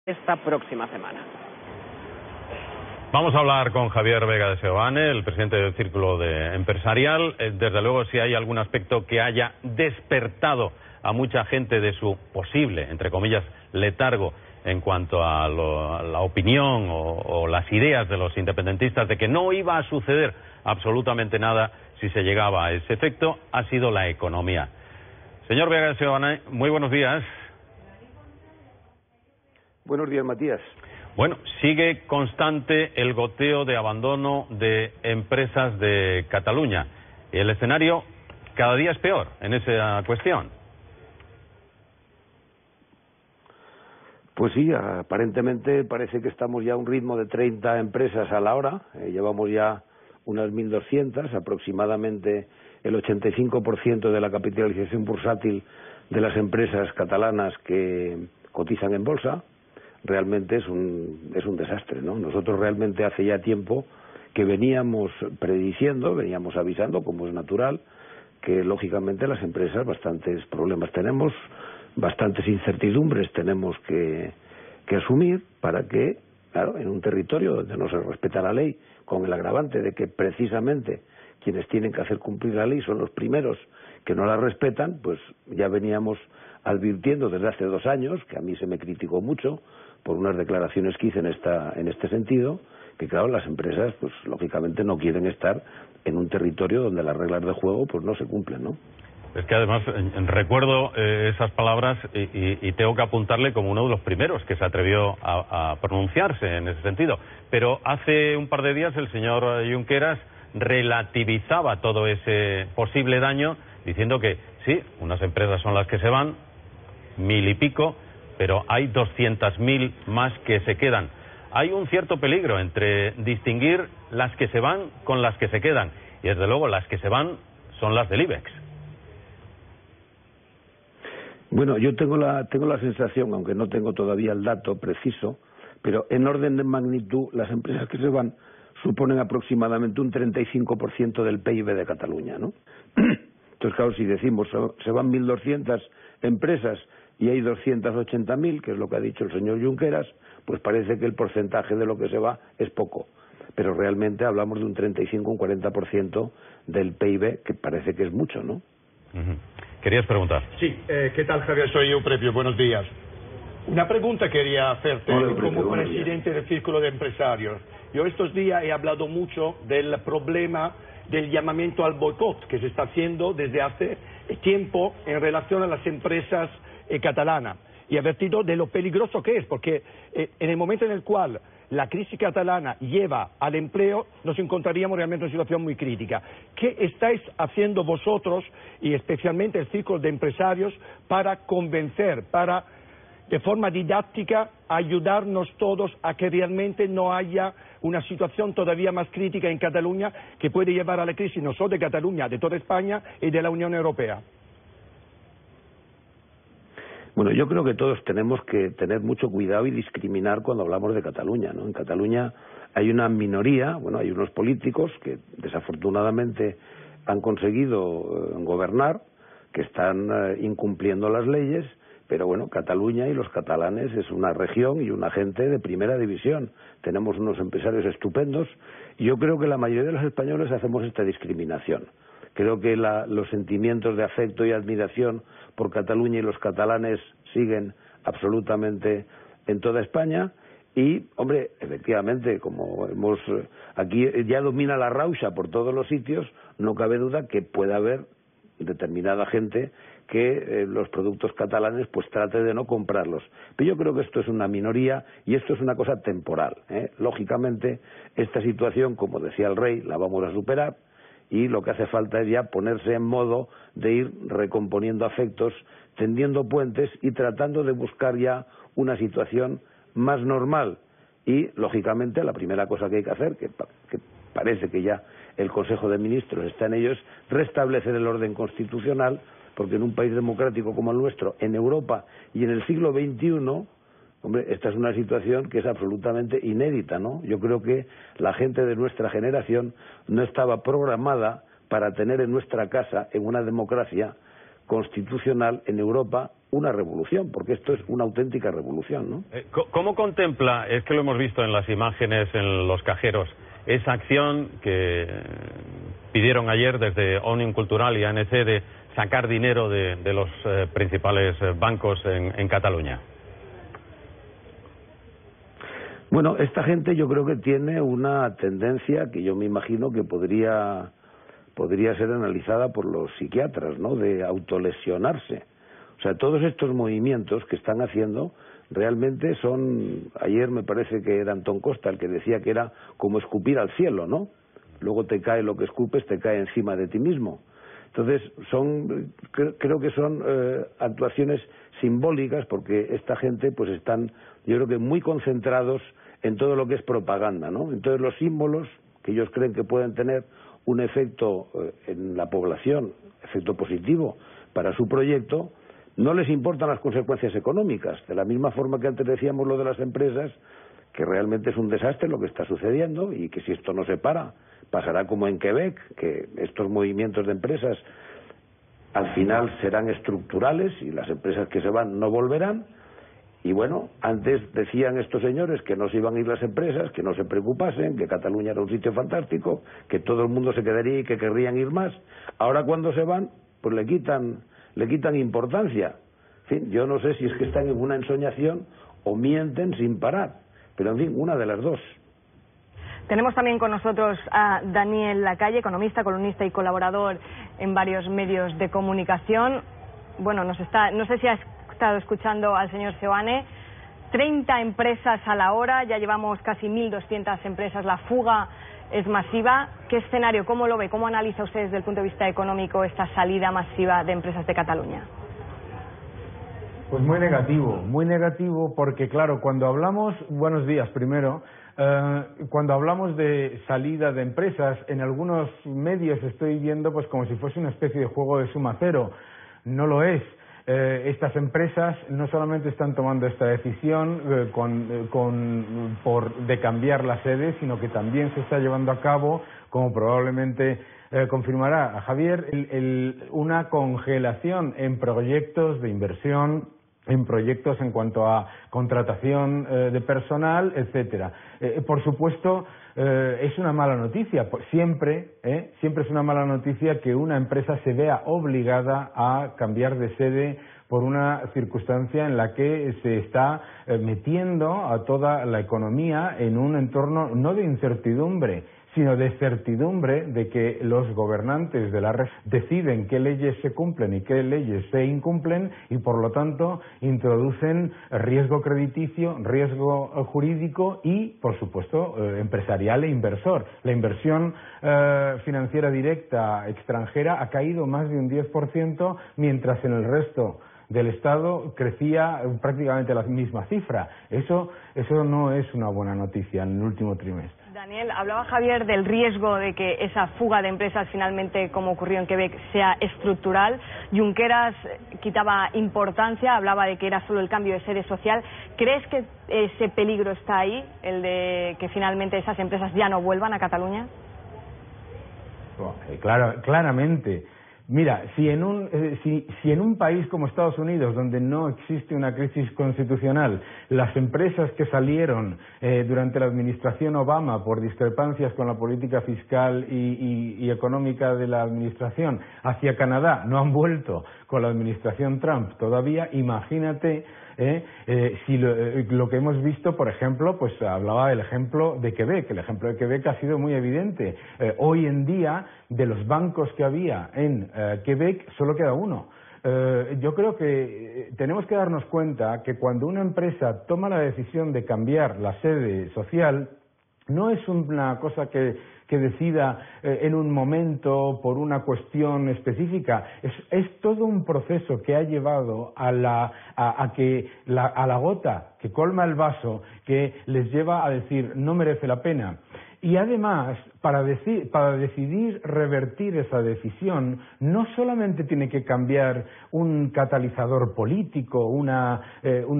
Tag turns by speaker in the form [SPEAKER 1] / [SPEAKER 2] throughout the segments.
[SPEAKER 1] esta próxima semana.
[SPEAKER 2] Vamos a hablar con Javier Vega de Seoane, el presidente del Círculo Empresarial. Desde luego, si hay algún aspecto que haya despertado a mucha gente de su posible, entre comillas, letargo en cuanto a la opinión o las ideas de los independentistas de que no iba a suceder absolutamente nada si se llegaba a ese efecto, ha sido la economía. Señor Vega de Seoane, muy buenos días.
[SPEAKER 3] Buenos días, Matías.
[SPEAKER 2] Bueno, sigue constante el goteo de abandono de empresas de Cataluña. El escenario cada día es peor en esa cuestión.
[SPEAKER 3] Pues sí, aparentemente parece que estamos ya a un ritmo de 30 empresas a la hora. Llevamos ya unas 1.200, aproximadamente el 85% de la capitalización bursátil de las empresas catalanas que cotizan en bolsa. Realmente es un desastre, ¿no? Nosotros realmente hace ya tiempo que veníamos prediciendo, veníamos avisando, como es natural, que lógicamente las empresas bastantes problemas tenemos, bastantes incertidumbres tenemos que asumir para que, claro, en un territorio donde no se respeta la ley, con el agravante de que precisamente quienes tienen que hacer cumplir la ley son los primeros que no la respetan, pues ya veníamos advirtiendo desde hace 2 años, que a mí se me criticó mucho por unas declaraciones que hice en este sentido, que claro, las empresas pues lógicamente no quieren estar en un territorio donde las reglas de juego pues no se cumplen, ¿no?
[SPEAKER 2] Es que además recuerdo esas palabras y tengo que apuntarle como uno de los primeros que se atrevió a pronunciarse en ese sentido. Pero hace un par de días el señor Junqueras relativizaba todo ese posible daño diciendo que sí, unas empresas son las que se van, 1000 y pico, pero hay 200.000 más que se quedan. Hay un cierto peligro entre distinguir las que se van con las que se quedan. Y desde luego las que se van son las del IBEX.
[SPEAKER 3] Bueno, yo tengo la sensación, aunque no tengo todavía el dato preciso, pero en orden de magnitud las empresas que se van suponen aproximadamente un 35% del PIB de Cataluña, ¿no? Entonces, claro, si decimos se van 1.200 empresas y hay 280.000, que es lo que ha dicho el señor Junqueras, pues parece que el porcentaje de lo que se va es poco. Pero realmente hablamos de un 35, un 40% del PIB, que parece que es mucho, ¿no?
[SPEAKER 2] ¿Querías preguntar?
[SPEAKER 4] Sí, ¿qué tal, Javier? Soy Euprepio, buenos días. Una pregunta quería hacerte.
[SPEAKER 3] Hola, Euprepio,
[SPEAKER 4] como presidente del Círculo de Empresarios. Yo estos días he hablado mucho del problema del llamamiento al boicot que se está haciendo desde hace tiempo en relación a las empresas catalanas, y advertido de lo peligroso que es, porque en el momento en el cual la crisis catalana lleva al empleo, nos encontraríamos realmente en una situación muy crítica. ¿Qué estáis haciendo vosotros, y especialmente el Círculo de Empresarios, para convencer, para, de forma didáctica, ayudarnos todos a que realmente no haya una situación todavía más crítica en Cataluña que puede llevar a la crisis no solo de Cataluña, de toda España y de la Unión Europea?
[SPEAKER 3] Bueno, yo creo que todos tenemos que tener mucho cuidado y discriminar cuando hablamos de Cataluña, ¿no? En Cataluña hay una minoría, bueno, hay unos políticos que desafortunadamente han conseguido gobernar, que están incumpliendo las leyes, pero bueno, Cataluña y los catalanes es una región y una gente de primera división. Tenemos unos empresarios estupendos y yo creo que la mayoría de los españoles hacemos esta discriminación. Creo que los sentimientos de afecto y admiración por Cataluña y los catalanes siguen absolutamente en toda España y, hombre, efectivamente, como aquí ya domina la rauxa por todos los sitios, no cabe duda que puede haber determinada gente que los productos catalanes pues trate de no comprarlos. Pero yo creo que esto es una minoría y esto es una cosa temporal, ¿eh? Lógicamente, esta situación, como decía el rey, la vamos a superar. Y lo que hace falta es ya ponerse en modo de ir recomponiendo afectos, tendiendo puentes y tratando de buscar ya una situación más normal. Y, lógicamente, la primera cosa que hay que hacer, que parece que ya el Consejo de Ministros está en ello, es restablecer el orden constitucional, porque en un país democrático como el nuestro, en Europa y en el siglo XXI, hombre, esta es una situación que es absolutamente inédita, ¿no? Yo creo que la gente de nuestra generación no estaba programada para tener en nuestra casa, en una democracia constitucional en Europa, una revolución, porque esto es una auténtica revolución, ¿no?
[SPEAKER 2] ¿Cómo contempla, es que lo hemos visto en las imágenes en los cajeros, esa acción que pidieron ayer desde Òmnium Cultural y ANC de sacar dinero de los principales bancos en Cataluña?
[SPEAKER 3] Bueno, esta gente yo creo que tiene una tendencia que yo me imagino que podría ser analizada por los psiquiatras, ¿no?, de autolesionarse. O sea, todos estos movimientos que están haciendo realmente son, ayer me parece que era Antón Costa el que decía que era como escupir al cielo, ¿no? Luego te cae lo que escupes, te cae encima de ti mismo. Entonces, creo que son actuaciones simbólicas, porque esta gente pues están, yo creo que muy concentrados en todo lo que es propaganda, ¿no? Entonces los símbolos que ellos creen que pueden tener un efecto en la población, efecto positivo para su proyecto, no les importan las consecuencias económicas. De la misma forma que antes decíamos lo de las empresas, que realmente es un desastre lo que está sucediendo y que si esto no se para, pasará como en Quebec, que estos movimientos de empresas al final serán estructurales y las empresas que se van no volverán. Y bueno, antes decían estos señores que no se iban a ir las empresas, que no se preocupasen, que Cataluña era un sitio fantástico, que todo el mundo se quedaría y que querrían ir más. Ahora cuando se van, pues le quitan importancia. En fin, yo no sé si es que están en una ensoñación o mienten sin parar, pero en fin, una de las dos.
[SPEAKER 1] Tenemos también con nosotros a Daniel Lacalle, economista, columnista y colaborador en varios medios de comunicación. Bueno, no sé si has estado escuchando al señor Seoane. 30 empresas a la hora, ya llevamos casi 1.200 empresas, la fuga es masiva. ¿Qué escenario, cómo lo ve, cómo analiza usted desde el punto de vista económico esta salida masiva de empresas de Cataluña?
[SPEAKER 5] Pues muy negativo porque claro, cuando hablamos, buenos días primero, cuando hablamos de salida de empresas, en algunos medios estoy viendo pues como si fuese una especie de juego de suma cero. No lo es. Estas empresas no solamente están tomando esta decisión de cambiar la sede, sino que también se está llevando a cabo, como probablemente confirmará a Javier, una congelación en proyectos de inversión, en proyectos en cuanto a contratación de personal, etcétera. Por supuesto, es una mala noticia, siempre es una mala noticia que una empresa se vea obligada a cambiar de sede por una circunstancia en la que se está metiendo a toda la economía en un entorno no de incertidumbre, sino de certidumbre de que los gobernantes de la red deciden qué leyes se cumplen y qué leyes se incumplen y por lo tanto introducen riesgo crediticio, riesgo jurídico y por supuesto empresarial e inversor. La inversión financiera directa extranjera ha caído más de un 10%, mientras en el resto del Estado crecía prácticamente la misma cifra. Eso no es una buena noticia en el último trimestre.
[SPEAKER 1] Daniel, hablaba Javier del riesgo de que esa fuga de empresas finalmente, como ocurrió en Quebec, sea estructural. Junqueras quitaba importancia, hablaba de que era solo el cambio de sede social. ¿Crees que ese peligro está ahí, el de que finalmente esas empresas ya no vuelvan a Cataluña?
[SPEAKER 5] Claramente. Mira, si en un país como Estados Unidos, donde no existe una crisis constitucional, las empresas que salieron durante la administración Obama por discrepancias con la política fiscal y económica de la administración hacia Canadá no han vuelto con la administración Trump todavía, imagínate si lo que hemos visto, por ejemplo, pues hablaba del ejemplo de Quebec. El ejemplo de Quebec ha sido muy evidente. Hoy en día, de los bancos que había en Quebec, solo queda uno. Yo creo que tenemos que darnos cuenta que cuando una empresa toma la decisión de cambiar la sede social, no es una cosa que decida en un momento por una cuestión específica. Es todo un proceso que ha llevado a la gota que colma el vaso, que les lleva a decir no merece la pena. Y además, para decidir revertir esa decisión, no solamente tiene que cambiar un catalizador político, una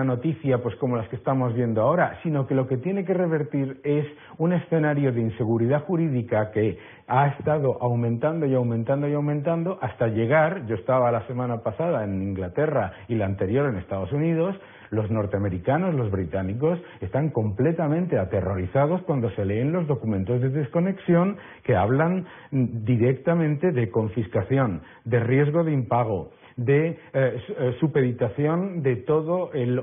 [SPEAKER 5] noticia pues como las que estamos viendo ahora, sino que lo que tiene que revertir es un escenario de inseguridad jurídica que ha estado aumentando y aumentando y aumentando hasta llegar, yo estaba la semana pasada en Inglaterra y la anterior en Estados Unidos, los norteamericanos, los británicos, están completamente aterrorizados cuando se leen los documentos de desconexión que hablan directamente de confiscación, de riesgo de impago, de supeditación de todo el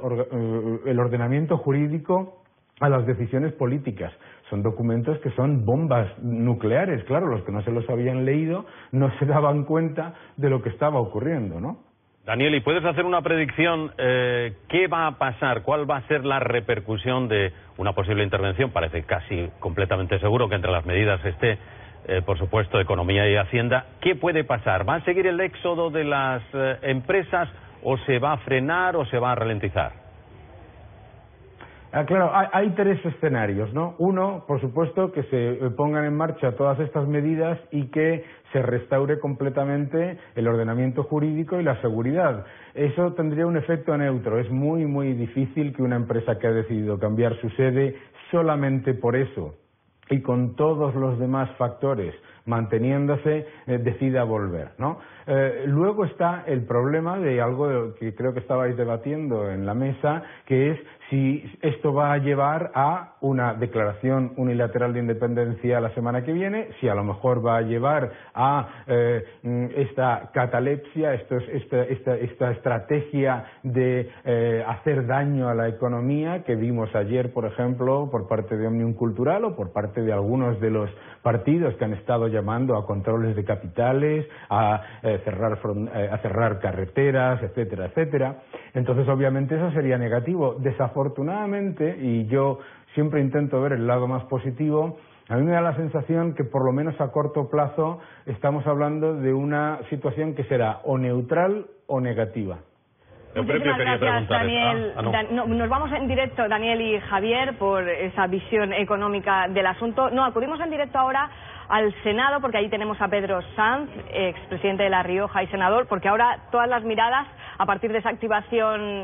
[SPEAKER 5] ordenamiento jurídico a las decisiones políticas. Son documentos que son bombas nucleares. Claro, los que no se los habían leído no se daban cuenta de lo que estaba ocurriendo, ¿no?
[SPEAKER 2] Daniel, ¿y puedes hacer una predicción? ¿Qué va a pasar? ¿Cuál va a ser la repercusión de una posible intervención? Parece casi completamente seguro que entre las medidas esté, por supuesto, Economía y Hacienda. ¿Qué puede pasar? ¿Va a seguir el éxodo de las empresas o se va a frenar o se va a ralentizar?
[SPEAKER 5] Claro, hay tres escenarios, ¿no? Uno, por supuesto, que se pongan en marcha todas estas medidas y que se restaure completamente el ordenamiento jurídico y la seguridad. Eso tendría un efecto neutro. Es muy, muy difícil que una empresa que ha decidido cambiar su sede solamente por eso y con todos los demás factores manteniéndose, decida volver, ¿no? Luego está el problema de algo que creo que estabais debatiendo en la mesa, que es si esto va a llevar a una declaración unilateral de independencia la semana que viene, si a lo mejor va a llevar a esta catalepsia, esta estrategia de hacer daño a la economía que vimos ayer, por ejemplo, por parte de Òmnium Cultural o por parte de algunos de los partidos que han estado llamando a controles de capitales, a cerrar carreteras, etcétera, etcétera. Entonces, obviamente, eso sería negativo. Desafortunadamente, y yo siempre intento ver el lado más positivo, a mí me da la sensación que por lo menos a corto plazo estamos hablando de una situación que será o neutral o negativa.
[SPEAKER 1] Muchísimas gracias, Daniel. Nos vamos en directo, Daniel y Javier, por esa visión económica del asunto. No, acudimos en directo ahora al Senado, porque allí tenemos a Pedro Sanz, expresidente de La Rioja y senador, porque ahora todas las miradas, a partir de esa activación